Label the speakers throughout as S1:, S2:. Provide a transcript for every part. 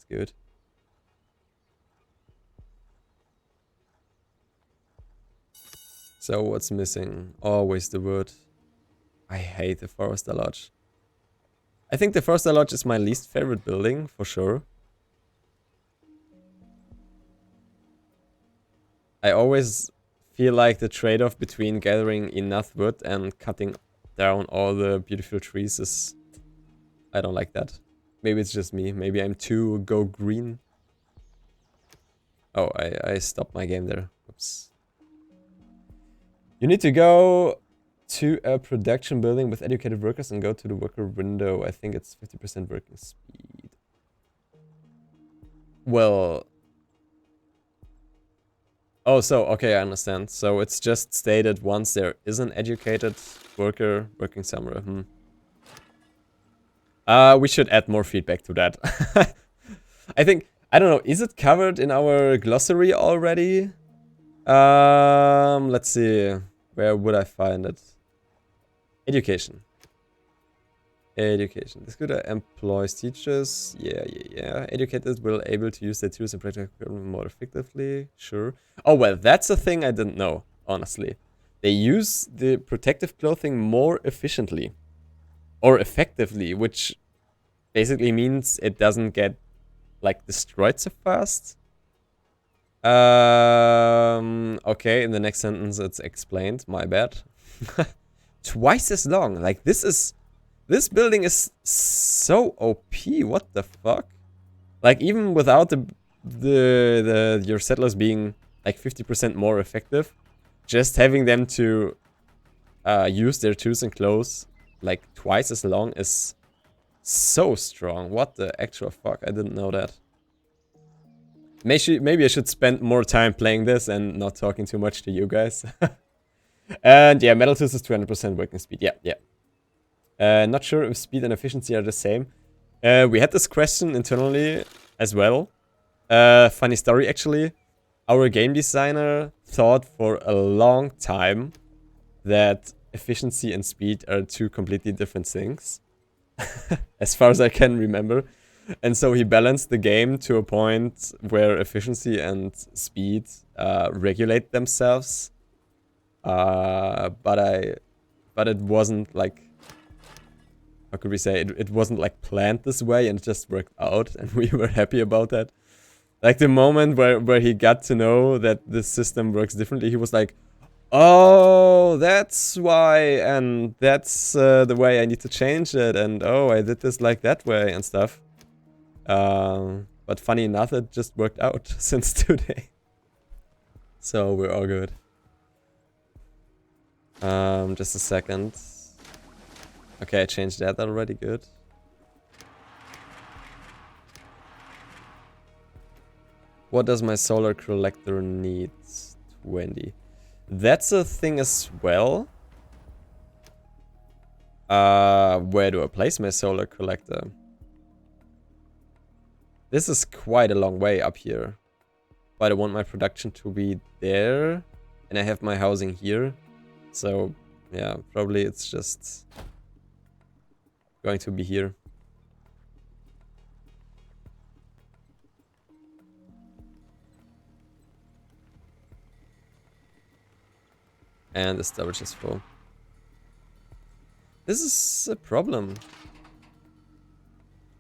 S1: good. So what's missing? Always the wood. I hate the Forester Lodge. I think the Forester Lodge is my least favorite building, for sure. I always feel like the trade-off between gathering enough wood and cutting down all the beautiful trees is... I don't like that. Maybe it's just me. Maybe I'm too go green. Oh, I stopped my game there. Oops. You need to go to a production building with educated workers and go to the worker window. I think it's 50% working speed. Well... Oh, so, okay, I understand. So it's just stated once there is an educated worker working somewhere. We should add more feedback to that. I think, I don't know, is it covered in our glossary already? Let's see. Where would I find it? Education. Education. This good employs teachers. Yeah. Educated will able to use their tools and practical more effectively. Sure. Oh, well, that's a thing I didn't know, honestly. They use the protective clothing more efficiently. Or effectively, which basically means it doesn't get, like, destroyed so fast. Okay, in the next sentence it's explained. My bad. Twice as long. Like, this building is so OP. What the fuck? Like, even without your settlers being like 50% more effective, just having them to use their tools and clothes like twice as long is so strong. What the actual fuck? I didn't know that. Maybe I should spend more time playing this and not talking too much to you guys. And yeah, Metal Tools is 200% working speed. Yeah. Not sure if speed and efficiency are the same. We had this question internally as well. Funny story, actually. Our game designer thought for a long time that efficiency and speed are two completely different things. As far as I can remember. And so he balanced the game to a point where efficiency and speed regulate themselves. But it wasn't like, how could we say, it wasn't like planned this way, and it just worked out, and we were happy about that. Like the moment where he got to know that this system works differently, he was like, oh, that's why, and that's the way I need to change it, and oh, I did this like that way and stuff. But funny enough, it just worked out since today. So we're all good. Just a second. Okay, I changed that already, good. What does my solar collector need? 20. That's a thing as well. Where do I place my solar collector? This is quite a long way up here. But I want my production to be there. And I have my housing here. So, yeah, probably it's just going to be here. And the storage is full. This is a problem.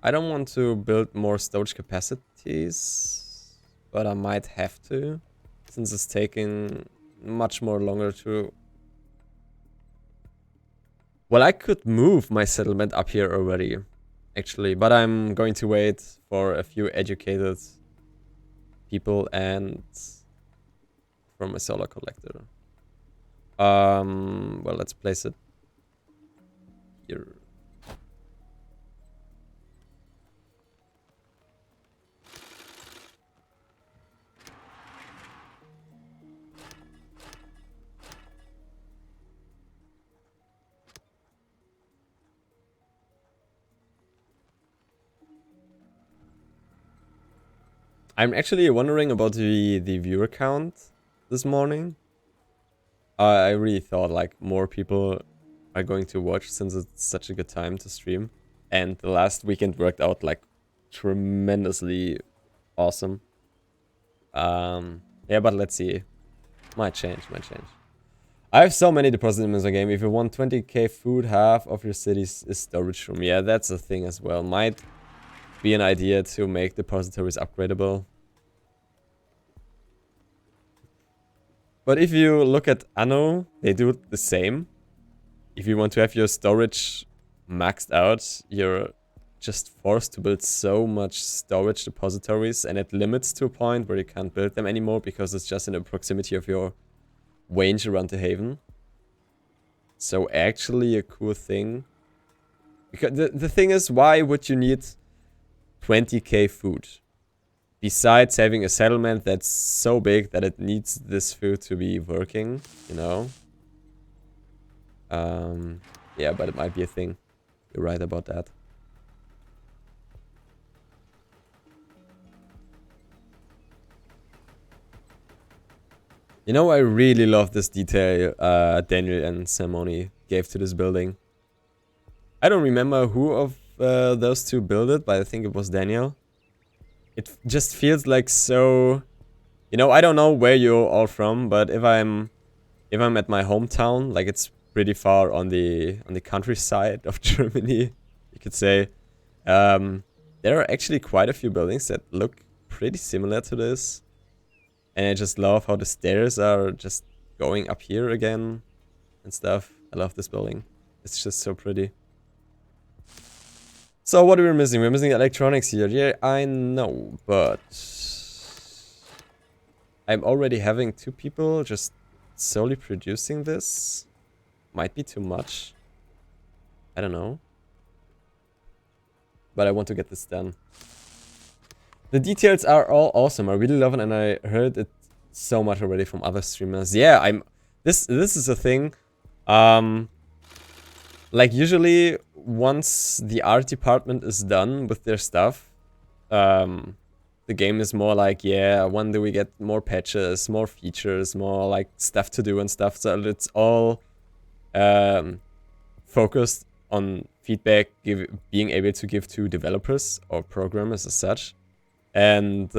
S1: I don't want to build more storage capacities, but I might have to, since it's taking much more longer to... Well, I could move my settlement up here already, actually, but I'm going to wait for a few educated people and for my solar collector. Well, let's place it here. I'm actually wondering about the viewer count this morning. I really thought like more people are going to watch since it's such a good time to stream. And the last weekend worked out like tremendously awesome. Yeah, but let's see. Might change. I have so many deposits in the game. If you want 20k food, half of your city's is storage room. Yeah, that's a thing as well. Might be an idea to make depositories upgradable. But if you look at Anno, they do it the same. If you want to have your storage maxed out, you're just forced to build so much storage depositories, and it limits to a point where you can't build them anymore because it's just in the proximity of your range around the haven. So actually a cool thing. Because the thing is, why would you need 20k food? Besides having a settlement that's so big that it needs this food to be working, you know? Yeah, but it might be a thing. You're right about that. You know, I really love this detail Daniel and Simone gave to this building. I don't remember who of those two built it, but I think it was Daniel. It just feels like so... You know, I don't know where you're all from, but if I'm at my hometown, like it's pretty far on the countryside of Germany, you could say. There are actually quite a few buildings that look pretty similar to this. And I just love how the stairs are just going up here again and stuff. I love this building. It's just so pretty. So what are we missing? We're missing electronics here. Yeah, I know, but I'm already having 2 people just solely producing this. Might be too much. I don't know. But I want to get this done. The details are all awesome. I really love it, and I heard it so much already from other streamers. Yeah, this is a thing. Like usually once the art department is done with their stuff, the game is more like, yeah, when do we get more patches, more features, more like stuff to do and stuff. So it's all focused on feedback being able to give to developers or programmers as such. And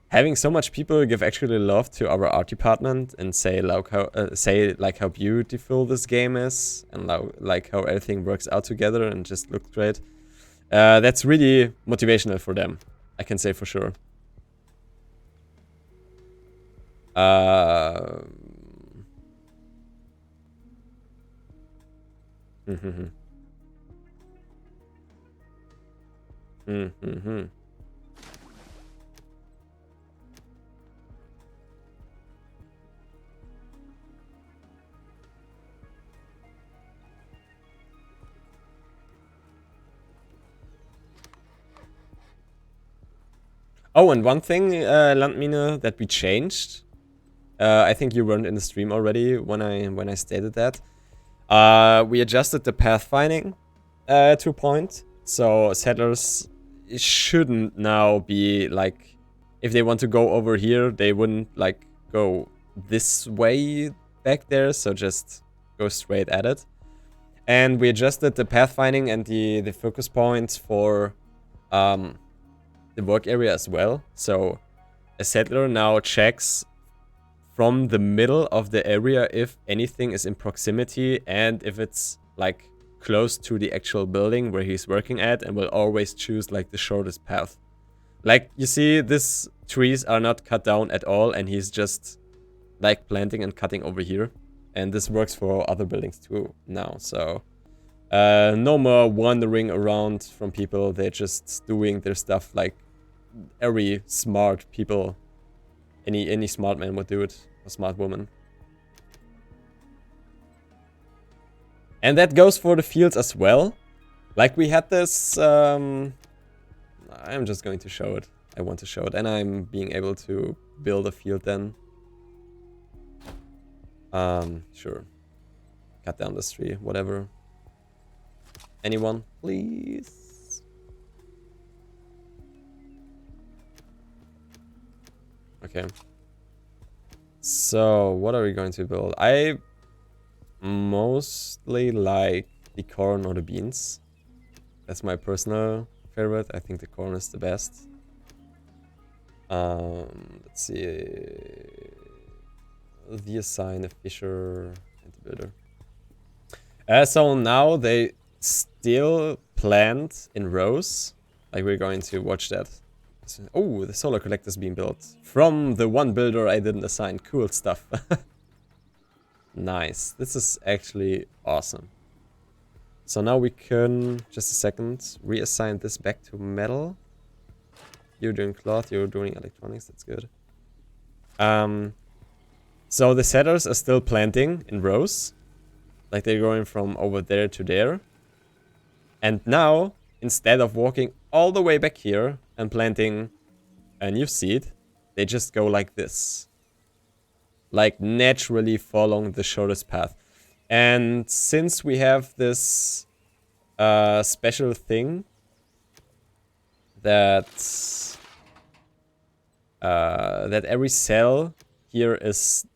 S1: having so much people give actually love to our art department and say like how beautiful this game is and like how everything works out together and just looks great. That's really motivational for them, I can say for sure. Oh, and one thing, Landmine, that we changed. I think you weren't in the stream already when I stated that. We adjusted the pathfinding to a point. So settlers shouldn't now be like, if they want to go over here, they wouldn't like go this way back there. So just go straight at it. And we adjusted the pathfinding and the focus points for the work area as well. So a settler now checks from the middle of the area if anything is in proximity and if it's like close to the actual building where he's working at, and will always choose like the shortest path. Like you see, these trees are not cut down at all, and he's just like planting and cutting over here. And this works for other buildings too now. So no more wandering around from people. They're just doing their stuff like every smart people, any smart man would do it, or smart woman. And that goes for the fields as well. Like we had this, I'm just going to show it. I want to show it, and I'm being able to build a field then. Sure. Cut down this tree, whatever. Anyone, please? Okay. So, what are we going to build? I mostly like the corn or the beans. That's my personal favorite. I think the corn is the best. Let's see. The assign a fisher and the builder. So now they still plant in rows. Like we're going to watch that. Oh, the solar collector is being built from the one builder I didn't assign. Cool stuff. Nice. This is actually awesome. So now we can, just a second, reassign this back to metal. You're doing cloth, you're doing electronics, that's good. So the settlers are still planting in rows. Like they're going from over there to there. And now, instead of walking all the way back here and planting a new seed, they just go like this. Like naturally following the shortest path. And since we have this special thing that every cell here is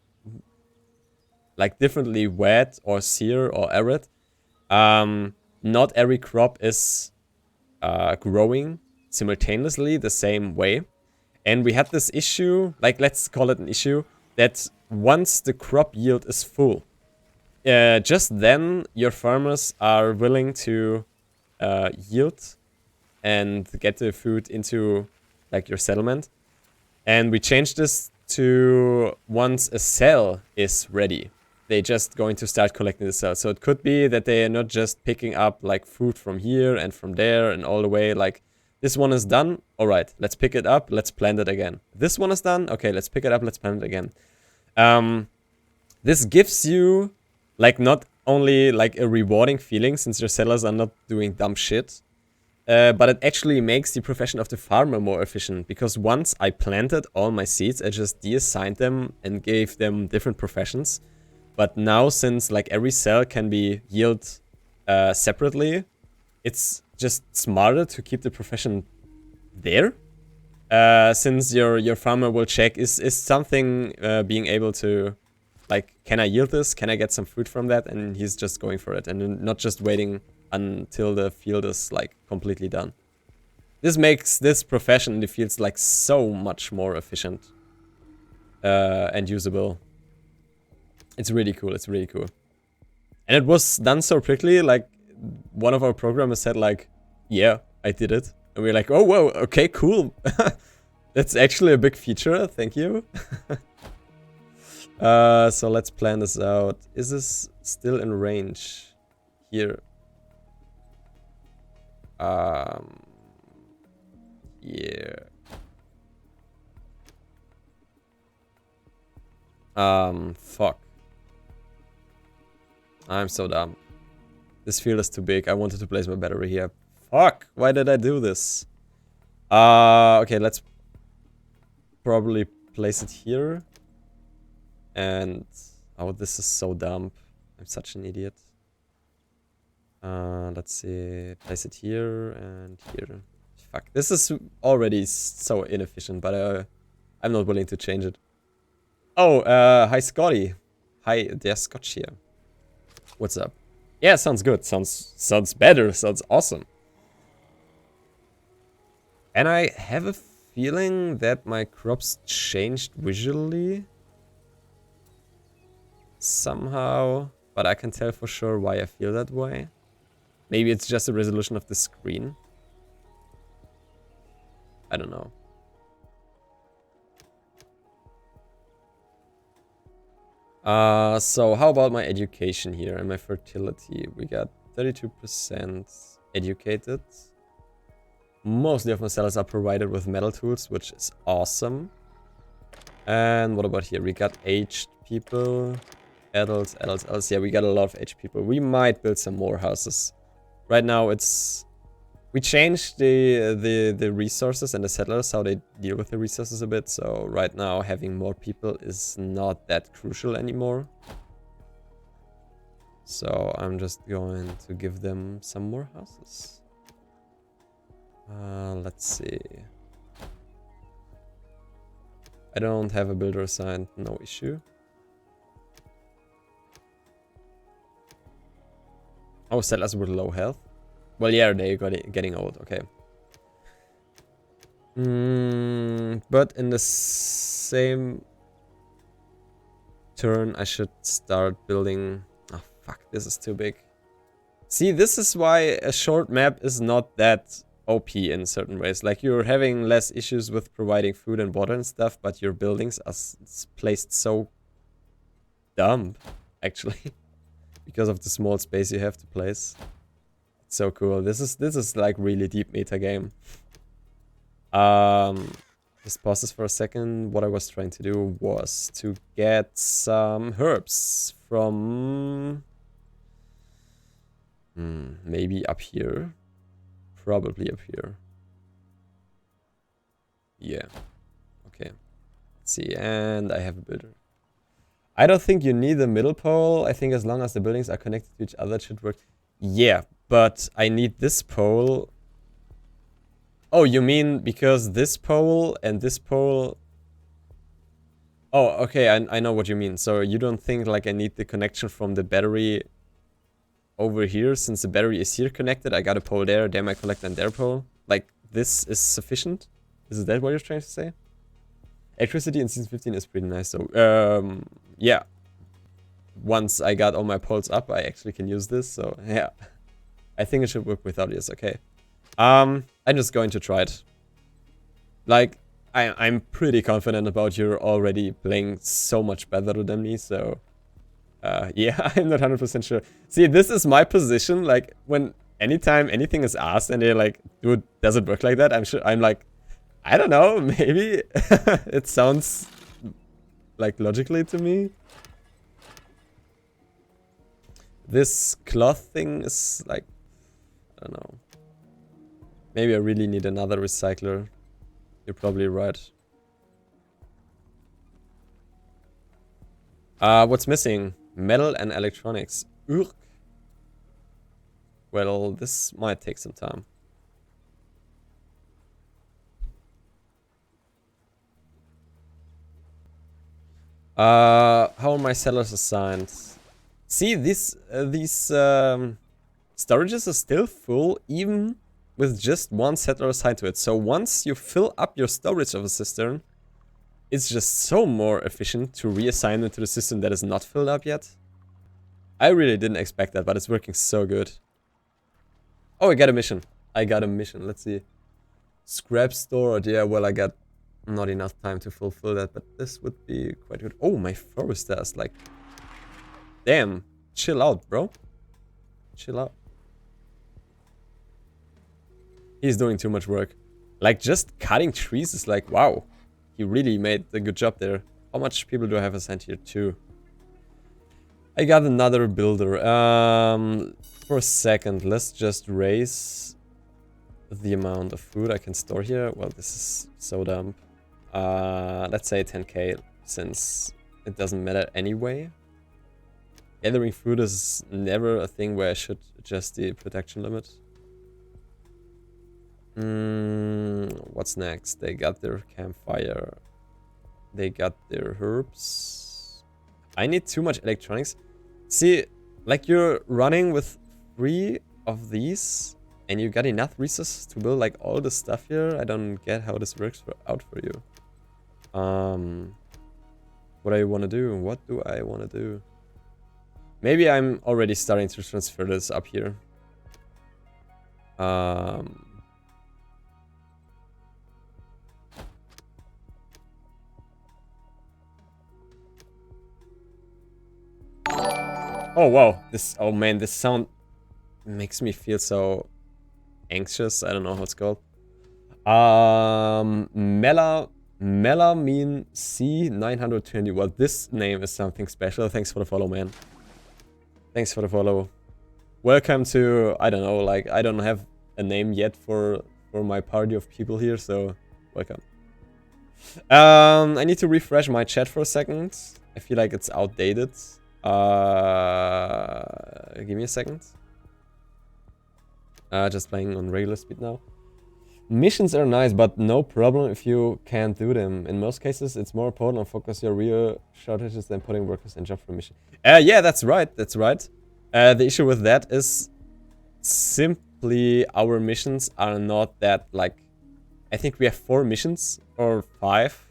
S1: like differently wet or sear or arid, not every crop is growing simultaneously the same way. And we had this issue, like let's call it an issue, that once the crop yield is full, just then your farmers are willing to yield and get the food into like your settlement. And we changed this to once a cell is ready, they just going to start collecting the cells. So it could be that they are not just picking up like food from here and from there and all the way. Like this one is done. All right, let's pick it up. Let's plant it again. This one is done. Okay, let's pick it up. Let's plant it again. This gives you like not only like a rewarding feeling since your settlers are not doing dumb shit, but it actually makes the profession of the farmer more efficient, because once I planted all my seeds, I just deassigned them and gave them different professions. But now, since like every cell can be yield separately, it's just smarter to keep the profession there. Since your farmer will check, is something being able to, like, can I yield this? Can I get some food from that? And he's just going for it and not just waiting until the field is like completely done. This makes this profession in the fields like so much more efficient and usable. It's really cool. It's really cool. And it was done so quickly. Like one of our programmers said like, yeah, I did it. And we're like, oh, whoa, okay, cool. That's actually a big feature. Thank you. So let's plan this out. Is this still in range here? Yeah. Fuck. I'm so dumb. This field is too big. I wanted to place my battery here. Fuck! Why did I do this? Okay, let's probably place it here. And... oh, this is so dumb. I'm such an idiot. Let's see. Place it here and here. Fuck. This is already so inefficient, but I'm not willing to change it. Oh, hi Scotty. Hi, there's Scotch here. What's up? Yeah, sounds good. Sounds better. Sounds awesome. And I have a feeling that my crops changed visually somehow, but I can tell for sure why I feel that way. Maybe it's just the resolution of the screen. I don't know. So how about my education here and my fertility? We got 32% educated. Mostly of my sellers are provided with metal tools, which is awesome. And what about here? We got aged people, adults. Yeah, we got a lot of aged people. We might build some more houses. Right now it's... we changed the resources and the settlers, how they deal with the resources a bit. So right now having more people is not that crucial anymore. So I'm just going to give them some more houses. Let's see. I don't have a builder assigned, no issue. Oh, settlers with low health? Well, yeah, they're getting old, okay. But in the same turn, I should start building... Oh, fuck, this is too big. See, this is why a short map is not that OP in certain ways. Like, you're having less issues with providing food and water and stuff, but your buildings are placed so dumb, actually, because of the small space you have to place. It's so cool. This is like really deep meta game. Just pause this for a second. What I was trying to do was to get some herbs from... maybe up here. Probably up here. Yeah. Okay. Let's see. And I have a builder. I don't think you need the middle pole. I think as long as the buildings are connected to each other, it should work. Yeah, but I need this pole. Oh, you mean because this pole and this pole... Oh, okay, I know what you mean. So you don't think like I need the connection from the battery over here, since the battery is here connected? I got a pole there, my collector, and their pole. Like, this is sufficient? Is that what you're trying to say? Electricity in Season 15 is pretty nice, so, yeah. Once I got all my poles up, I actually can use this, so, yeah. I think it should work without this, okay. I'm just going to try it. Like, I'm pretty confident about you already playing so much better than me, so... yeah, I'm not 100% sure. See, this is my position, like, when anytime anything is asked and they're like, dude, does it work like that? I'm like, I don't know, maybe. It sounds, like, logically to me. This cloth thing is, like, I don't know. Maybe I really need another recycler. You're probably right. What's missing? Metal and electronics. Ugh. Well, this might take some time. How are my sellers assigned? See, these storages are still full, even with just one settler assigned to it. So once you fill up your storage of a cistern, it's just so more efficient to reassign it to the system that is not filled up yet. I really didn't expect that, but it's working so good. Oh, I got a mission. Let's see. Scrap storage. Yeah, well, I got not enough time to fulfill that, but this would be quite good. Oh, my forester is like... Damn. Chill out, bro. Chill out. He's doing too much work. Like, just cutting trees is like, wow. He really made a good job there. How much people do I have assigned here? 2. I got another builder. For a second, let's just raise the amount of food I can store here. Well, this is so dumb. Let's say 10k, since it doesn't matter anyway. Gathering food is never a thing where I should adjust the production limit. What's next? They got their campfire. They got their herbs. I need too much electronics. See, like you're running with 3 of these and you got enough resources to build like all the stuff here. I don't get how this works out for you. What do I want to do? What do I want to do? Maybe I'm already starting to transfer this up here. Oh wow, oh man, this sound makes me feel so anxious. I don't know how it's called. Melamine C920. Well, this name is something special. Thanks for the follow, man. Thanks for the follow. Welcome to, I don't know, like, I don't have a name yet for my party of people here, so welcome. I need to refresh my chat for a second. I feel like it's outdated. Give me a second. Just playing on regular speed now. Missions are nice, but no problem if you can't do them. In most cases, it's more important to focus your real shortages than putting workers in job for a mission. Yeah, that's right. That's right. The issue with that is simply our missions are not that, like, I think we have 4 missions or 5.